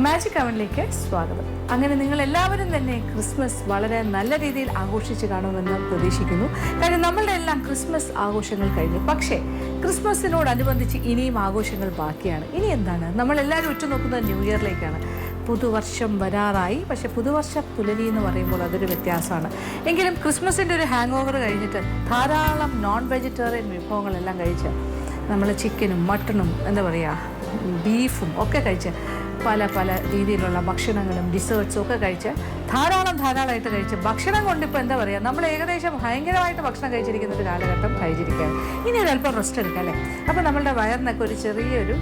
Magic അവനിലേക്ക് സ്വാഗതം. അങ്ങനെ നിങ്ങൾ എല്ലാവരും തന്നെ ക്രിസ്മസ് വളരെ നല്ല രീതിയിൽ ആഘോഷിച്ച് കാണുമെന്ന് പ്രതീക്ഷിക്കുന്നു. കാര്യം നമ്മളുടെ എല്ലാം ക്രിസ്മസ് ആഘോഷങ്ങൾ കഴിഞ്ഞു. പക്ഷേ ക്രിസ്മസിനോടനുബന്ധിച്ച് ഇനിയും ആഘോഷങ്ങൾ ബാക്കിയാണ്. ഇനി എന്താണ്? നമ്മളെല്ലാവരും ഉറ്റുനോക്കുന്നത് ന്യൂ ഇയറിലേക്കാണ്. പുതുവർഷം വരാറായി. പക്ഷേ പുതുവർഷ പുലരി എന്ന് പറയുമ്പോൾ അതൊരു വ്യത്യാസമാണ്. എങ്കിലും ക്രിസ്മസിൻ്റെ ഒരു ഹാങ് ഓവർ കഴിഞ്ഞിട്ട് ധാരാളം നോൺ വെജിറ്റേറിയൻ വിഭവങ്ങളെല്ലാം കഴിച്ച് നമ്മൾ ചിക്കനും മട്ടണും എന്താ പറയുക ബീഫും ഒക്കെ കഴിച്ച് പല പല രീതിയിലുള്ള ഭക്ഷണങ്ങളും ഡിസേർട്ട്സും ഒക്കെ കഴിച്ച് ധാരാളമായിട്ട് കഴിച്ച് ഭക്ഷണം കൊണ്ടിപ്പോൾ എന്താ പറയുക നമ്മൾ ഏകദേശം ഭയങ്കരമായിട്ട് ഭക്ഷണം കഴിച്ചിരിക്കുന്ന ഒരു കാലഘട്ടം കഴിച്ചിരിക്കുകയാണ്. ഇനി ഒരല്പം റെസ്റ്റ് എടുക്കാം അല്ലേ? അപ്പോൾ നമ്മളുടെ വയറിനൊക്കെ ഒരു ചെറിയൊരു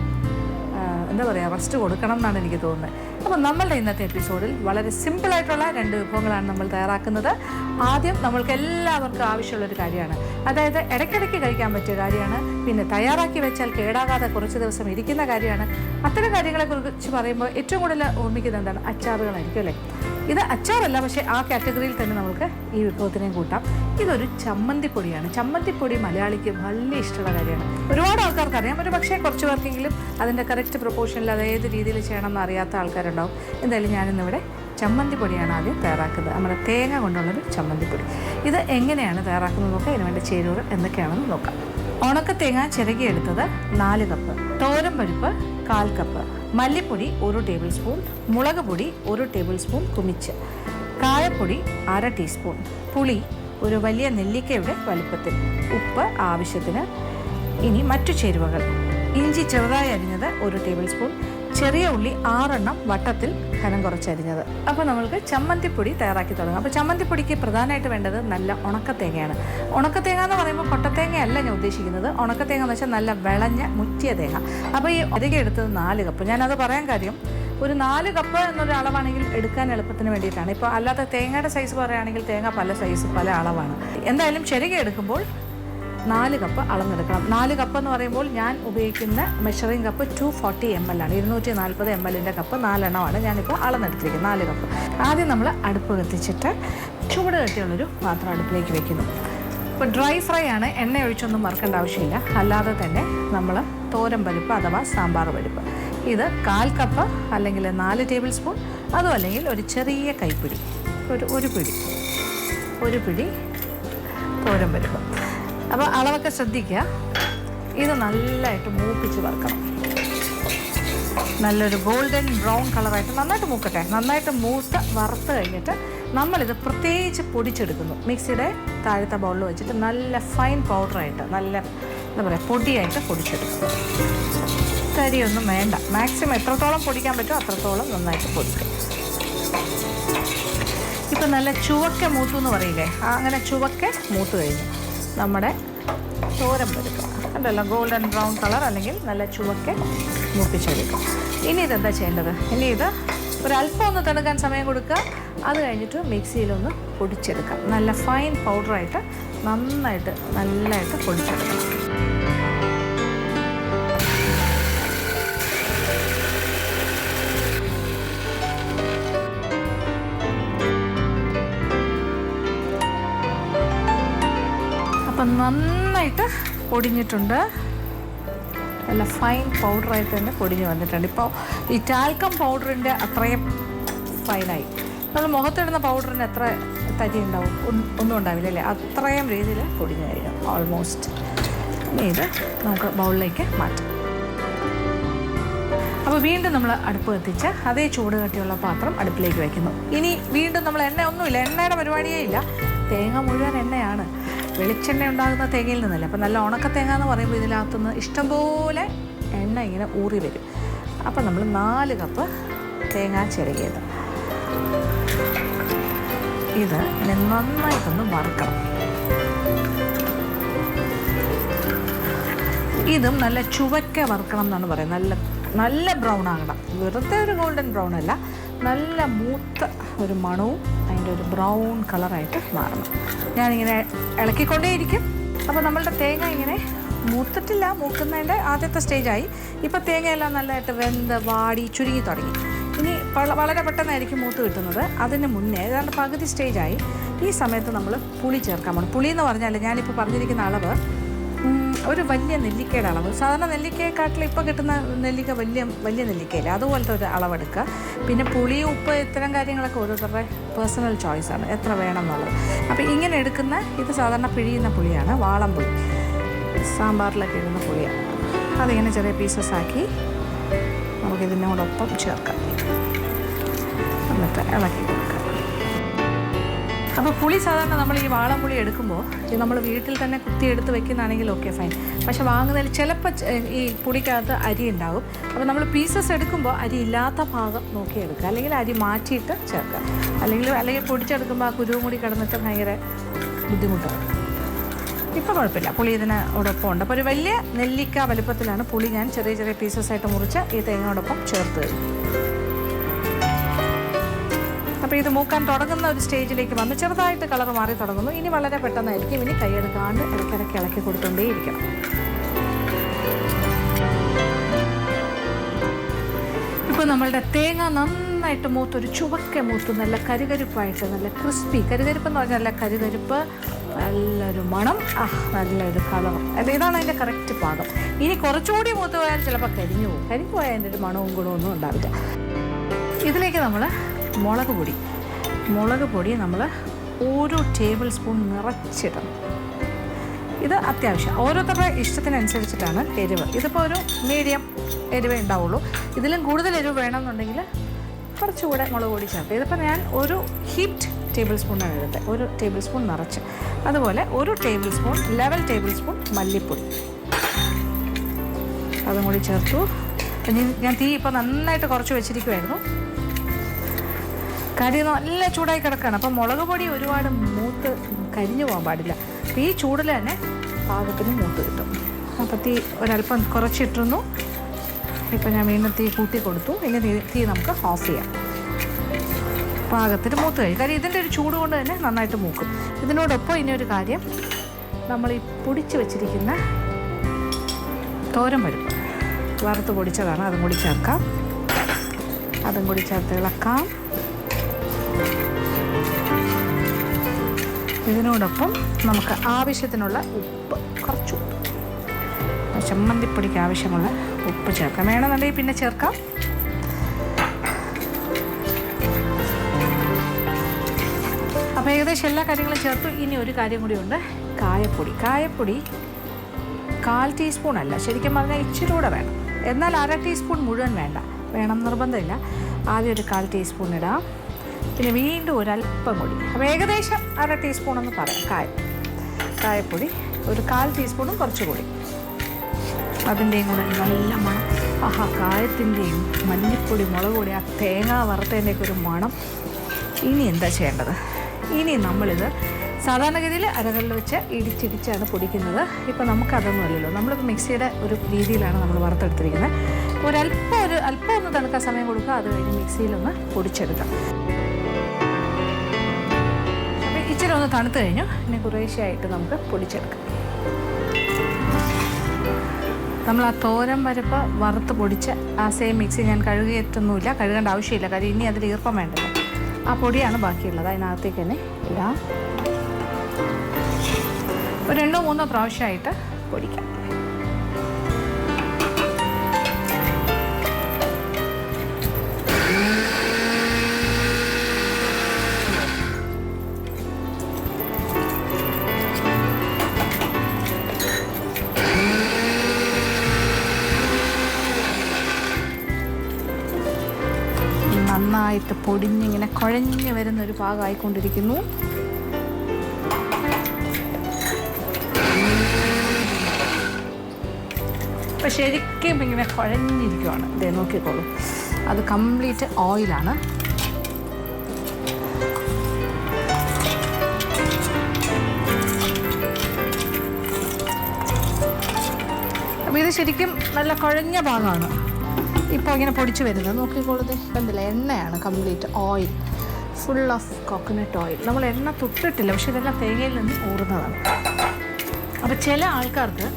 എന്താ പറയുക റെസ്റ്റ് കൊടുക്കണം എന്നാണ് എനിക്ക് തോന്നുന്നത്. അപ്പോൾ നമ്മളുടെ ഇന്നത്തെ എപ്പിസോഡിൽ വളരെ സിമ്പിളായിട്ടുള്ള 2 വിഭവങ്ങളാണ് നമ്മൾ തയ്യാറാക്കുന്നത്. ആദ്യം നമ്മൾക്ക് എല്ലാവർക്കും ആവശ്യമുള്ളൊരു കാര്യമാണ്, അതായത് ഇടയ്ക്കിടയ്ക്ക് കഴിക്കാൻ പറ്റിയ കാര്യമാണ്. പിന്നെ തയ്യാറാക്കി വെച്ചാൽ കേടാകാതെ കുറച്ച് ദിവസം ഇരിക്കുന്ന കാര്യമാണ്. അത്തരം കാര്യങ്ങളെക്കുറിച്ച് പറയുമ്പോൾ ഏറ്റവും കൂടുതൽ ഓർമ്മിക്കുന്നത് എന്താണ്? അച്ചാറുകളായിരിക്കും അല്ലേ? ഇത് അച്ചാറല്ല, പക്ഷേ ആ കാറ്റഗറിയിൽ തന്നെ നമുക്ക് ഈ വിഭവത്തിനെയും കൂട്ടാം. ഇതൊരു ചമ്മന്തിപ്പൊടിയാണ്. ചമ്മന്തിപ്പൊടി മലയാളിക്ക് വലിയ ഇഷ്ടമുള്ള കാര്യമാണ്. ഒരുപാട് ആൾക്കാർക്ക് അറിയാം, ഒരു പക്ഷേ കുറച്ച് പേർക്കെങ്കിലും അതിൻ്റെ കറക്റ്റ് പ്രൊപ്പോർഷനിൽ അത് ഏത് രീതിയിൽ ചെയ്യണമെന്ന് അറിയാത്ത ആൾക്കാരുണ്ടാവും. എന്തായാലും ഞാനിന്നിവിടെ ചമ്മന്തിപ്പൊടിയാണ് ആദ്യം തയ്യാറാക്കുന്നത്. നമ്മുടെ തേങ്ങ കൊണ്ടുള്ളൊരു ചമ്മന്തിപ്പൊടി. ഇത് എങ്ങനെയാണ് തയ്യാറാക്കുന്നത് നോക്കാം. ഇതിന് വേണ്ട ചേരുവകൾ എന്തൊക്കെയാണെന്ന് നോക്കാം. ഉണക്ക തേങ്ങ ചിരകിയെടുത്തത് 4 കപ്പ്, തോരൻ പരിപ്പ് 1/4 കപ്പ്, മല്ലിപ്പൊടി 1 ടേബിൾ സ്പൂൺ, മുളക് പൊടി 1 ടേബിൾ സ്പൂൺ കുമിച്ച്, കായപ്പൊടി 1/2 ടീസ്പൂൺ, പുളി ഒരു വലിയ നെല്ലിക്കയുടെ വലുപ്പത്തിൽ, ഉപ്പ് ആവശ്യത്തിന്. ഇനി മറ്റു ചേരുവകൾ: ഇഞ്ചി ചെറുതായി അരിഞ്ഞത് 1 ടേബിൾ സ്പൂൺ, ചെറിയ ഉള്ളി 6 എണ്ണം വട്ടത്തിൽ കനം കുറച്ചരിഞ്ഞത്. അപ്പോൾ നമ്മൾക്ക് ചമ്മന്തിപ്പൊടി തയ്യാറാക്കി തുടങ്ങാം. അപ്പോൾ ചമ്മന്തിപ്പൊടിക്ക് പ്രധാനമായിട്ട് വേണ്ടത് നല്ല ഉണക്കത്തേങ്ങയാണ്. ഉണക്കത്തേങ്ങ എന്ന് പറയുമ്പോൾ കൊട്ടത്തേങ്ങയല്ല ഞാൻ ഉദ്ദേശിക്കുന്നത്. ഉണക്കത്തേങ്ങ എന്ന് വെച്ചാൽ നല്ല വിളഞ്ഞ മുറ്റിയ തേങ്ങ. അപ്പോൾ ഈ അരിക എടുത്തത് 4 കപ്പ്. ഞാനത് പറയാൻ കാര്യം, ഒരു 4 കപ്പ് എന്നൊരു അളവാണെങ്കിൽ എടുക്കാൻ എളുപ്പത്തിന് വേണ്ടിയിട്ടാണ്. ഇപ്പോൾ അല്ലാത്ത തേങ്ങയുടെ സൈസ് പറയുകയാണെങ്കിൽ തേങ്ങ പല സൈസ് പല അളവാണ്. എന്തായാലും ചെറുക എടുക്കുമ്പോൾ 4 കപ്പ് അളന്നെടുക്കണം. 4 കപ്പ് എന്ന് പറയുമ്പോൾ ഞാൻ ഉപയോഗിക്കുന്ന മെഷറിംഗ് കപ്പ് 240 ml ആണ്. 240 ml കപ്പ് 4 എണ്ണമാണ് ഞാനിപ്പോൾ അളന്നെടുത്തിരിക്കുന്നത്. 4 കപ്പ്. ആദ്യം നമ്മൾ അടുപ്പ് കത്തിച്ചിട്ട് ചൂട് കെട്ടിയുള്ളൊരു പാത്രം അടുപ്പിലേക്ക് വെക്കുന്നു. ഇപ്പോൾ ഡ്രൈ ഫ്രൈ ആണ്, എണ്ണ ഒഴിച്ചൊന്നും വറുക്കേണ്ട ആവശ്യമില്ല. അല്ലാതെ തന്നെ നമ്മൾ തോരൻ പരിപ്പ് അഥവാ സാമ്പാർ പരിപ്പ്, ഇത് 1/4 കപ്പ് അല്ലെങ്കിൽ 4 ടേബിൾ സ്പൂൺ, അതും അല്ലെങ്കിൽ ഒരു ചെറിയ കൈപ്പിടി, ഒരു പിടി തോരൻ പരിപ്പ്. അപ്പോൾ അളവൊക്കെ ശ്രദ്ധിക്കുക. ഇത് നല്ലതായിട്ട് മൂപ്പിച്ച് വറുക്കണം. നല്ലൊരു ഗോൾഡൻ ബ്രൗൺ കളറായിട്ട് നന്നായിട്ട് മൂക്കട്ടെ. നന്നായിട്ട് മൂത്ത് വറുത്ത് കഴിഞ്ഞിട്ട് നമ്മളിത് പ്രത്യേകിച്ച് പൊടിച്ചെടുക്കുന്നു. മിക്സിയുടെ താഴത്തെ ബൗളിൽ വെച്ചിട്ട് നല്ല ഫൈൻ പൗഡറായിട്ട്, നല്ല എന്താ പറയുക പൊടിയായിട്ട് പൊടിച്ചെടുക്കും. തരിയൊന്നും വേണ്ട. മാക്സിമം എത്രത്തോളം പൊടിക്കാൻ പറ്റുമോ അത്രത്തോളം നന്നായിട്ട് പൊടിക്കും. ഇപ്പം നല്ല ചുവക്കെ മൂത്തു എന്ന് പറയില്ലേ, അങ്ങനെ ചുവക്കെ മൂത്ത് കഴിഞ്ഞു നമ്മുടെ തോരൻ പരിപ്പ് കണ്ടല്ലോ, ഗോൾഡൻ ബ്രൗൺ കളർ അല്ലെങ്കിൽ നല്ല ചുവക്കെ മൂപ്പിച്ചെടുക്കും. ഇനി ഇതെന്താ ചെയ്യേണ്ടത്? ഇനി ഇത് ഒരല്പം ഒന്ന് തണുക്കാൻ സമയം കൊടുക്കുക. അത് കഴിഞ്ഞിട്ട് മിക്സിയിലൊന്ന് പൊടിച്ചെടുക്കാം. നല്ല ഫൈൻ പൗഡറായിട്ട് നല്ലതായിട്ട് പൊടിച്ചെടുക്കാം. അപ്പം നന്നായിട്ട് പൊടിഞ്ഞിട്ടുണ്ട്. നല്ല ഫൈൻ പൗഡറായിട്ട് തന്നെ പൊടിഞ്ഞ് വന്നിട്ടുണ്ട്. ഇപ്പോൾ ഈ ടാൽക്കം പൗഡറിൻ്റെ അത്രയും ഫൈനായി. നമ്മൾ മുഖത്തിടുന്ന പൗഡറിന് എത്ര തരി ഉണ്ടാവും? ഒന്നും ഉണ്ടാവില്ല അല്ലേ? അത്രയും രീതിയിൽ പൊടിഞ്ഞു കഴിഞ്ഞു ഓൾമോസ്റ്റ്. ഇനി ഇത് നമുക്ക് ബൗളിലേക്ക് മാറ്റാം. അപ്പോൾ വീണ്ടും നമ്മൾ അടുപ്പ് കത്തിച്ച് അതേ ചൂട് കട്ടിയുള്ള പാത്രം അടുപ്പിലേക്ക് വയ്ക്കുന്നു. ഇനി വീണ്ടും നമ്മൾ ഒന്നുമില്ല, എണ്ണയുടെ പരിപാടിയേ ഇല്ല. തേങ്ങ മുഴുവൻ എണ്ണയാണ്. വെളിച്ചെണ്ണ ഉണ്ടാകുന്ന തേങ്ങയിൽ നിന്നല്ല. അപ്പോൾ നല്ല ഉണക്ക തേങ്ങ എന്ന് പറയുമ്പോൾ ഇതിനകത്തുനിന്ന് ഇഷ്ടംപോലെ എണ്ണ ഇങ്ങനെ ഊറി വരും. അപ്പോൾ നമ്മൾ 4 കപ്പ് തേങ്ങ ചിരകിയത് ഇത് ഇനി നന്നായിട്ടൊന്ന് വറുക്കണം. ഇതും നല്ല ചുവക്കെ വറുക്കണം എന്നാണ് പറയുന്നത്. നല്ല ബ്രൗൺ ആകണം. വെറുതെ ഒരു ഗോൾഡൻ ബ്രൗൺ അല്ല, നല്ല മൂത്ത ഒരു മണവും അതിൻ്റെ ഒരു ബ്രൗൺ കളറായിട്ട് മാറണം. ഞാനിങ്ങനെ ഇളക്കിക്കൊണ്ടേയിരിക്കും. അപ്പോൾ നമ്മളുടെ തേങ്ങ ഇങ്ങനെ മൂത്തിട്ടില്ല, മൂക്കുന്നതിൻ്റെ ആദ്യത്തെ സ്റ്റേജായി. ഇപ്പോൾ തേങ്ങയെല്ലാം നല്ലതായിട്ട് വെന്ത് വാടി ചുരുങ്ങി തുടങ്ങി. ഇനി വളരെ പെട്ടെന്നായിരിക്കും മൂത്ത് കിട്ടുന്നത്. അതിന് മുന്നേ ഏതാണ്ട് പകുതി സ്റ്റേജായി. ഈ സമയത്ത് നമ്മൾ പുളി ചേർക്കാൻ പോകണം. പുളി എന്ന് പറഞ്ഞാൽ ഞാനിപ്പോൾ പറഞ്ഞിരിക്കുന്ന അളവ് ഒരു വലിയ നെല്ലിക്കയുടെ അളവ്, സാധാരണ നെല്ലിക്കയെക്കാട്ടിൽ ഇപ്പോൾ കിട്ടുന്ന നെല്ലിക്ക വലിയ നെല്ലിക്കയില്ല, അതുപോലത്തെ ഒരു അളവെടുക്കുക. പിന്നെ പുളി, ഉപ്പ്, ഇത്തരം കാര്യങ്ങളൊക്കെ ഓരോരുത്തരുടെ പേഴ്സണൽ ചോയ്സാണ് എത്ര വേണം എന്നുള്ളത്. അപ്പോൾ ഇങ്ങനെ എടുക്കുന്ന ഇത് സാധാരണ പിഴിയുന്ന പുളിയാണ്, വാളംപുളി, സാമ്പാറിലൊക്കെ ഇടുന്ന പുളിയാണ്. അതിങ്ങനെ ചെറിയ പീസസ് ആക്കി നമുക്കിതിനോടൊപ്പം ചേർക്കാം, എന്നിട്ട് ഇളക്കി കൊടുക്കാം. അപ്പോൾ പുളി സാധാരണ നമ്മൾ ഈ വാളംപുളി എടുക്കുമ്പോൾ ഇത് നമ്മൾ വീട്ടിൽ തന്നെ കുത്തിയെടുത്ത് വെക്കുന്നതാണെങ്കിൽ ഓക്കെ ഫൈൻ. പക്ഷെ വാങ്ങുന്നതിൽ ചിലപ്പോൾ ഈ പുളിക്കകത്ത് അരി ഉണ്ടാകും. അപ്പോൾ നമ്മൾ പീസസ് എടുക്കുമ്പോൾ അരി ഇല്ലാത്ത ഭാഗം നോക്കിയെടുക്കുക, അല്ലെങ്കിൽ അരി മാറ്റിയിട്ട് ചേർക്കുക. അല്ലെങ്കിൽ പൊടിച്ചെടുക്കുമ്പോൾ ആ കുരുവും കൂടി കിടന്നിട്ട് ഭയങ്കര ബുദ്ധിമുട്ടാണ്. ഇപ്പോൾ കുഴപ്പമില്ല, പുളി ഇതിനോടൊപ്പം ഉണ്ട്. അപ്പോൾ ഒരു വലിയ നെല്ലിക്ക വലുപ്പത്തിലാണ് പുളി ഞാൻ ചെറിയ ചെറിയ പീസസായിട്ട് മുറിച്ച് ഈ തേങ്ങയോടൊപ്പം ചേർത്ത് തരും. അപ്പോൾ ഇത് മൂക്കാൻ തുടങ്ങുന്ന ഒരു സ്റ്റേജിലേക്ക് വന്ന് ചെറുതായിട്ട് കളർ മാറി തുടങ്ങുന്നു. ഇനി വളരെ പെട്ടെന്നായിരിക്കും, ഇനി കൈയെടുക്കാണ്ട് ഇടയ്ക്കിടയ്ക്ക് ഇളക്കി കൊടുത്തുകൊണ്ടേയിരിക്കണം. ഇപ്പോൾ നമ്മളുടെ തേങ്ങ നന്നായിട്ട് മൂത്തൊരു ചുവക്കെ മൂത്ത് നല്ല കരുകരുപ്പായിട്ട്, നല്ല ക്രിസ്പി, കരുകരുപ്പെന്ന് പറഞ്ഞാൽ നല്ല കരുകരുപ്പ്, നല്ലൊരു മണം, നല്ലൊരു കളറും. അല്ല, ഇതാണ് അതിൻ്റെ കറക്റ്റ് പാകം. ഇനി കുറച്ചുകൂടി മൂത്ത് പോയാൽ ചിലപ്പോൾ കരിഞ്ഞു പോകും. കരിഞ്ഞു പോയാൽ അതിൻ്റെ ഒരു മണവും ഗുണമൊന്നും ഉണ്ടാവില്ല. ഇതിലേക്ക് നമ്മൾ മുളക് പൊടി നമ്മൾ 1 ടേബിൾ സ്പൂൺ നിറച്ചിടണം. ഇത് അത്യാവശ്യം ഓരോരുത്തരുടെ ഇഷ്ടത്തിനനുസരിച്ചിട്ടാണ് എരിവ്. ഇതിപ്പോൾ ഒരു മീഡിയം എരിവേ ഉണ്ടാവുള്ളൂ. ഇതിലും കൂടുതൽ എരിവ് വേണമെന്നുണ്ടെങ്കിൽ കുറച്ചുകൂടെ മുളക് പൊടി ചേർത്ത്. ഇതിപ്പോൾ ഞാൻ 1 ഹീപ്ഡ് ടേബിൾ സ്പൂണാണ് എടുത്തത്, 1 ടേബിൾ സ്പൂൺ നിറച്ച്. അതുപോലെ 1 table spoon, level table spoon മല്ലിപ്പൊടി അതും കൂടി ചേർത്തു. ഞാൻ തീ ഇപ്പോൾ നന്നായിട്ട് കുറച്ച് വെച്ചിരിക്കുമായിരുന്നു. കരി നല്ല ചൂടായി കിടക്കുകയാണ്. അപ്പം മുളക് പൊടി ഒരുപാട് മൂത്ത് കരിഞ്ഞു പോകാൻ പാടില്ല. അപ്പോൾ ഈ ചൂടിൽ തന്നെ പാകത്തിന് മൂത്ത് കിട്ടും. അപ്പോൾ തീ ഒരല്പം കുറച്ചിട്ടിരുന്നു. ഇപ്പം ഞാൻ വീണ്ടും തീ കൂട്ടി കൊടുത്തു. ഇനി തീ നമുക്ക് ഓഫ് ചെയ്യാം. പാകത്തിന് മൂത്ത് കഴിയും. കാര്യം ഇതിൻ്റെ ഒരു ചൂട് കൊണ്ട് തന്നെ നന്നായിട്ട് മൂക്കും. ഇതിനോടൊപ്പം ഇനി ഒരു കാര്യം, നമ്മൾ ഈ പൊടിച്ച് വെച്ചിരിക്കുന്ന തോരൻ പരിപ്പ് വറുത്ത് പൊടിച്ചതാണ്, അതും കൂടി ചേർക്കാം. അതും കൂടി ചേർത്ത് ഇളക്കാം. ഇതിനോടൊപ്പം നമുക്ക് ആവശ്യത്തിനുള്ള ഉപ്പ്, കുറച്ച് ഉപ്പ്, ചമ്മന്തിപ്പൊടിക്ക് ആവശ്യമുള്ള ഉപ്പ് ചേർക്കാം. വേണമെന്നുണ്ടെങ്കിൽ പിന്നെ ചേർക്കാം. അപ്പോൾ ഏകദേശം എല്ലാ കാര്യങ്ങളും ചേർത്തു. ഇനി ഒരു കാര്യം കൂടിയുണ്ട്, കായപ്പൊടി. കായപ്പൊടി 1/4 ടീസ്പൂൺ അല്ല, ശരിക്കും പറഞ്ഞാൽ ഇച്ചിരി കൂടെ വേണം. എന്നാൽ 1/2 ടീസ്പൂൺ മുഴുവൻ വേണം നിർബന്ധമില്ല. ആദ്യം ഒരു 1/4 ടീസ്പൂൺ ഇടാം. പിന്നെ വീണ്ടും ഒരല്പം കൂടി. അപ്പോൾ ഏകദേശം 1/2 ടീസ്പൂൺ എന്ന് പറയാം. കായപ്പൊടി ഒരു 1/4 ടീസ്പൂണും കുറച്ചുകൂടി. അതിൻ്റെയും കൂടെ നല്ല മണം. കായത്തിൻ്റെയും മല്ലിപ്പൊടി, മുളക് പൊടി, ആ തേങ്ങ വറുത്തതിൻ്റെയൊക്കെ ഒരു മണം. ഇനി എന്താ ചെയ്യേണ്ടത്? ഇനി നമ്മളിത് സാധാരണഗതിയിൽ അരകളിൽ വെച്ച് ഇടിച്ചിടിച്ചാണ് പൊടിക്കുന്നത്. ഇപ്പോൾ നമുക്കതൊന്നും അല്ലല്ലോ, നമ്മളിപ്പോൾ മിക്സിയുടെ ഒരു രീതിയിലാണ് നമ്മൾ വറുത്തെടുത്തിരിക്കുന്നത്. അല്പം ഒന്ന് തണുക്കാൻ സമയം കൊടുക്കുക. അത് കഴിഞ്ഞ് മിക്സിയിലൊന്ന് പൊടിച്ചെടുക്കാം. അപ്പോൾ ഇച്ചിരി ഒന്ന് തണുത്ത് കഴിഞ്ഞു. ഇനി കുറേശ്ശെയായിട്ട് നമുക്ക് പൊടിച്ചെടുക്കാം. നമ്മൾ ആ തോരൻ പരിപ്പ് വറുത്ത് പൊടിച്ച് ആ സെയിം മിക്സി ഞാൻ കഴുകിയിട്ടൊന്നുമില്ല, കഴുകേണ്ട ആവശ്യമില്ല. കാര്യം ഇനി അതിൽ ഈർപ്പം വേണ്ടല്ലോ. ആ പൊടിയാണ് ബാക്കിയുള്ളത്, അതിനകത്തേക്ക് തന്നെ ഇടാം. ഒരു 2-3 പ്രാവശ്യമായിട്ട് പൊടിക്കാം. നന്നായിട്ട് പൊടിഞ്ഞിങ്ങനെ കുഴഞ്ഞ് വരുന്നൊരു പാകമായിക്കൊണ്ടിരിക്കുന്നു. അപ്പോൾ ശരിക്കും ഇങ്ങനെ കുഴഞ്ഞിരിക്കുവാണ്. ഇതേ നോക്കിക്കോളൂ, അത് കംപ്ലീറ്റ് ഓയിലാണ്. അപ്പോൾ ഇത് ശരിക്കും നല്ല കുഴഞ്ഞ ഭാഗമാണ് ഇപ്പോൾ ഇങ്ങനെ പൊടിച്ച് വരുന്നത്. നോക്കിക്കോളൂ, കണ്ടില്ല, എണ്ണയാണ്, complete oil, full of coconut oil. നമ്മൾ എണ്ണ തൊട്ടിട്ടില്ല, പക്ഷെ ഇതെല്ലാം തേങ്ങയിൽ നിന്ന് ഊറുന്നതാണ്. അപ്പോൾ ചില ആൾക്കാർക്ക്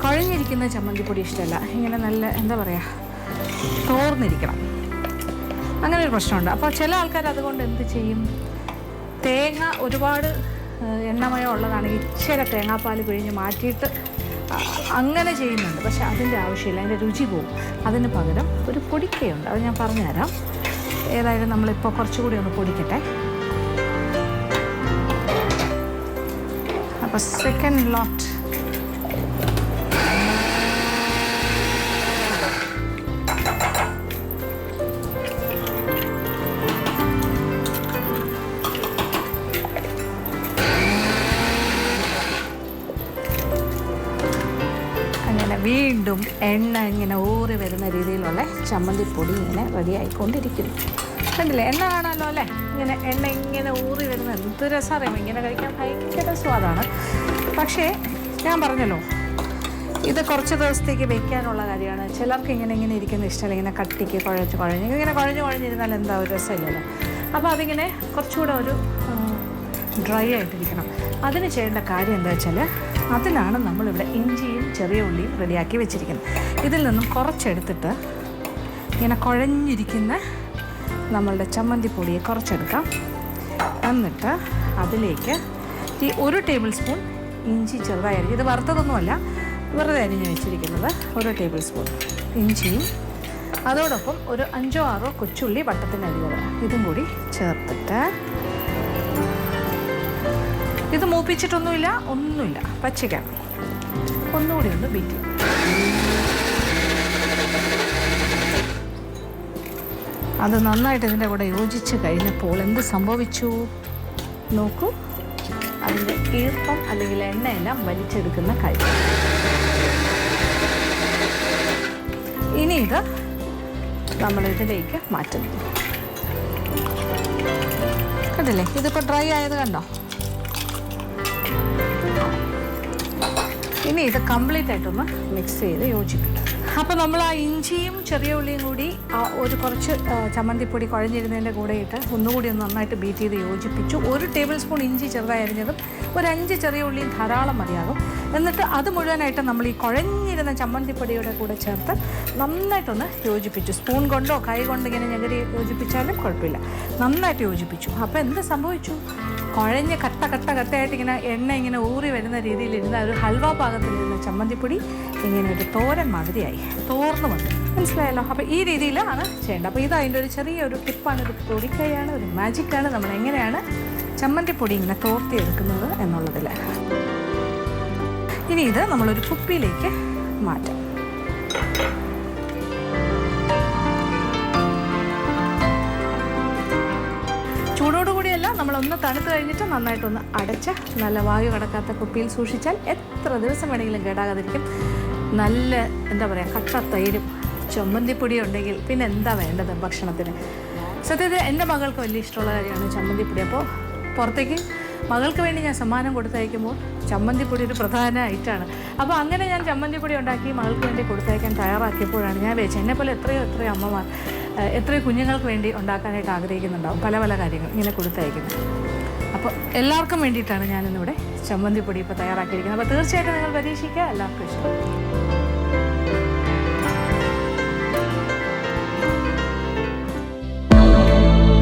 കുഴഞ്ഞിരിക്കുന്ന ചമ്മന്തിപ്പൊടി ഇഷ്ടമല്ല, ഇങ്ങനെ നല്ല എന്താ പറയുക, തോർന്നിരിക്കണം, അങ്ങനെ ഒരു പ്രശ്നമുണ്ട്. അപ്പോൾ ചില ആൾക്കാർ അതുകൊണ്ട് എന്ത് ചെയ്യും, തേങ്ങ ഒരുപാട് എണ്ണമയം ഉള്ളതാണെങ്കിൽ ഇച്ചിരി തേങ്ങാപ്പാൽ പിഴിഞ്ഞ് മാറ്റിയിട്ട് അങ്ങനെ ചെയ്യുന്നുണ്ട്. പക്ഷെ അതിൻ്റെ ആവശ്യമില്ല, അതിൻ്റെ രുചി പോവും. അതിന് പകരം ഒരു പൊടിക്കയുണ്ട്, അത് ഞാൻ പറഞ്ഞുതരാം. ഏതായാലും നമ്മളിപ്പോൾ കുറച്ചുകൂടി ഒന്ന് പൊടിക്കട്ടെ. അപ്പോൾ സെക്കൻഡ് ലോട്ട് വീണ്ടും എണ്ണ ഇങ്ങനെ ഊറി വരുന്ന രീതിയിലുള്ള ചമ്മന്തിപ്പൊടി ഇങ്ങനെ റെഡി ആയിക്കൊണ്ടിരിക്കുന്നു. കണ്ടില്ലേ, എണ്ണ കാണാമല്ലോ അല്ലേ? ഇങ്ങനെ എണ്ണ ഇങ്ങനെ ഊറി വരുന്ന എന്ത് രസമറിയാമോ, ഇങ്ങനെ കഴിക്കാൻ ഭയങ്കര സ്വാദാണ്. പക്ഷേ ഞാൻ പറഞ്ഞല്ലോ, ഇത് കുറച്ച് ദിവസത്തേക്ക് വെക്കാനുള്ള കാര്യമാണ്. ചിലർക്ക് ഇങ്ങനെ ഇരിക്കുന്ന ഇഷ്ടമല്ല, ഇങ്ങനെ കട്ടിക്ക് ഇങ്ങനെ കുഴഞ്ഞിരുന്നാൽ എന്താ ഒരു രസമില്ലല്ലോ. അപ്പോൾ അതിങ്ങനെ കുറച്ചുകൂടെ ഒരു ഡ്രൈ ആയിട്ടിരിക്കണം. അതിന് ചെയ്യേണ്ട കാര്യം എന്താ വെച്ചാൽ, അതിലാണ് നമ്മളിവിടെ ഇഞ്ചിയും ചെറിയ ഉള്ളിയും റെഡിയാക്കി വെച്ചിരിക്കുന്നത്. ഇതിൽ നിന്നും കുറച്ചെടുത്തിട്ട് ഇങ്ങനെ കുഴഞ്ഞിരിക്കുന്ന നമ്മളുടെ ചമ്മന്തിപ്പൊടിയെ കുറച്ചെടുക്കാം. എന്നിട്ട് അതിലേക്ക് ഈ 1 ടേബിൾ സ്പൂൺ ഇഞ്ചി ചെറുതായി അരിഞ്ഞ്, ഇത് വറുത്തതൊന്നുമല്ല, വെറുതെ അരിഞ്ഞ് വെച്ചിരിക്കുന്നത് 1 ടേബിൾ സ്പൂൺ ഇഞ്ചിയും അതോടൊപ്പം ഒരു 5 or 6 കൊച്ചുള്ളി വട്ടത്തിന് അരിഞ്ഞത് ഇതും കൂടി ചേർത്തിട്ട്, ഇത് മൂപ്പിച്ചിട്ടൊന്നുമില്ല, ഒന്നുമില്ല, പച്ചയ്ക്കാണ്. ഒന്നുകൂടി ഒന്ന് ബീറ്റ് ചെയ്യും. അത് നന്നായിട്ട് ഇതിൻ്റെ കൂടെ യോജിച്ച് കഴിഞ്ഞപ്പോൾ എന്ത് സംഭവിച്ചു നോക്കൂ. അതിൻ്റെ ഈർപ്പം അല്ലെങ്കിൽ എണ്ണയെല്ലാം വലിച്ചെടുക്കുന്ന കാര്യം. ഇനി ഇത് നമ്മളിതിലേക്ക് മാറ്റുന്നു. കണ്ടില്ലേ, ഇതിപ്പോൾ ഡ്രൈ ആയത് കണ്ടോ? ഇനി ഇത് കംപ്ലീറ്റ് ആയിട്ടൊന്ന് മിക്സ് ചെയ്ത് യോജിപ്പിക്കും. അപ്പോൾ നമ്മൾ ആ ഇഞ്ചിയും ചെറിയ ഉള്ളിയും കൂടി ഒരു കുറച്ച് ചമ്മന്തിപ്പൊടി കുഴഞ്ഞിരുന്നതിൻ്റെ കൂടെ ഇട്ട് ഒന്നുകൂടി ഒന്ന് നന്നായിട്ട് ബീറ്റ് ചെയ്ത് യോജിപ്പിച്ചു. 1 ടേബിൾ സ്പൂൺ ഇഞ്ചി ചെറുതായി അരിഞ്ഞതും ഒരു 5 ചെറിയ ഉള്ളിയും ധാരാളം മതിയാകും. എന്നിട്ട് അത് മുഴുവനായിട്ട് നമ്മൾ ഈ കുഴഞ്ഞിരുന്ന ചമ്മന്തിപ്പൊടിയുടെ കൂടെ ചേർത്ത് നന്നായിട്ടൊന്ന് യോജിപ്പിച്ചു. സ്പൂൺ കൊണ്ടോ കൈ കൊണ്ട് ഇങ്ങനെ ഞെകരി യോജിപ്പിച്ചാലും കുഴപ്പമില്ല. നന്നായിട്ട് യോജിപ്പിച്ചു. അപ്പോൾ എന്ത് സംഭവിച്ചു? കുഴഞ്ഞ് കട്ടയായിട്ട് ഇങ്ങനെ എണ്ണ ഇങ്ങനെ ഊറി വരുന്ന രീതിയിലിരുന്ന ഒരു ഹൽവ പാകത്തിലിരുന്ന ചമ്മന്തിപ്പൊടി ഇങ്ങനെ ഒരു തോരൻ മാതിരിയായി, തോർന്നു വന്നു. മനസ്സിലായല്ലോ? അപ്പോൾ ഈ രീതിയിലാണ് ചെയ്യേണ്ടത്. അപ്പോൾ ഇത് അതിൻ്റെ ഒരു ചെറിയൊരു ടിപ്പാണ്, ഒരു പൊടിക്കൈയാണ്, ഒരു മാജിക്കാണ്. നമ്മൾ എങ്ങനെയാണ് ചമ്മന്തിപ്പൊടി ഇങ്ങനെ തോർത്തിയെടുക്കുന്നത് എന്നുള്ളതിൽ. ഇനി ഇത് നമ്മളൊരു കുപ്പിയിലേക്ക് മാറ്റാം. ചൂടോടുകൂടിയല്ല, നമ്മളൊന്ന് തണുത്ത് കഴിഞ്ഞിട്ട് നന്നായിട്ടൊന്ന് അടച്ച് നല്ല വായു കടക്കാത്ത കുപ്പിയിൽ സൂക്ഷിച്ചാൽ എത്ര ദിവസം വേണമെങ്കിലും കേടാകാതിരിക്കും. നല്ല എന്താ പറയുക, കട്ട തൈരും ചമ്മന്തിപ്പൊടി ഉണ്ടെങ്കിൽ പിന്നെ എന്താ വേണ്ടത് ഭക്ഷണത്തിന്. സത്യത്തിൽ എൻ്റെ മകൾക്ക് വലിയ ഇഷ്ടമുള്ള കാര്യമാണ് ചമ്മന്തിപ്പൊടി. അപ്പോൾ പുറത്തേക്ക് മകൾക്ക് വേണ്ടി ഞാൻ സമ്മാനം കൊടുത്തയക്കുമ്പോൾ ചമ്മന്തിപ്പൊടി ഒരു പ്രധാന ഐറ്റമാണ്. അപ്പോൾ അങ്ങനെ ഞാൻ ചമ്മന്തിപ്പൊടി ഉണ്ടാക്കി മകൾക്ക് വേണ്ടി കൊടുത്തയക്കാൻ തയ്യാറാക്കിയപ്പോഴാണ് ഞാൻ വെച്ചത്, എന്നെപ്പോലെ എത്രയോ അമ്മമാർ എത്രയോ കുഞ്ഞുങ്ങൾക്ക് വേണ്ടി ഉണ്ടാക്കാനായിട്ട് ആഗ്രഹിക്കുന്നുണ്ടാവും പല കാര്യങ്ങൾ ഇങ്ങനെ കൊടുത്തയക്കുന്നത്. അപ്പോൾ എല്ലാവർക്കും വേണ്ടിയിട്ടാണ് ഞാനിന്നിവിടെ ചമ്മന്തിപ്പൊടി ഇപ്പോൾ തയ്യാറാക്കിയിരിക്കുന്നത്. അപ്പോൾ തീർച്ചയായിട്ടും നിങ്ങൾ പരീക്ഷിക്കുക, എല്ലാവർക്കും ഇഷ്ടം.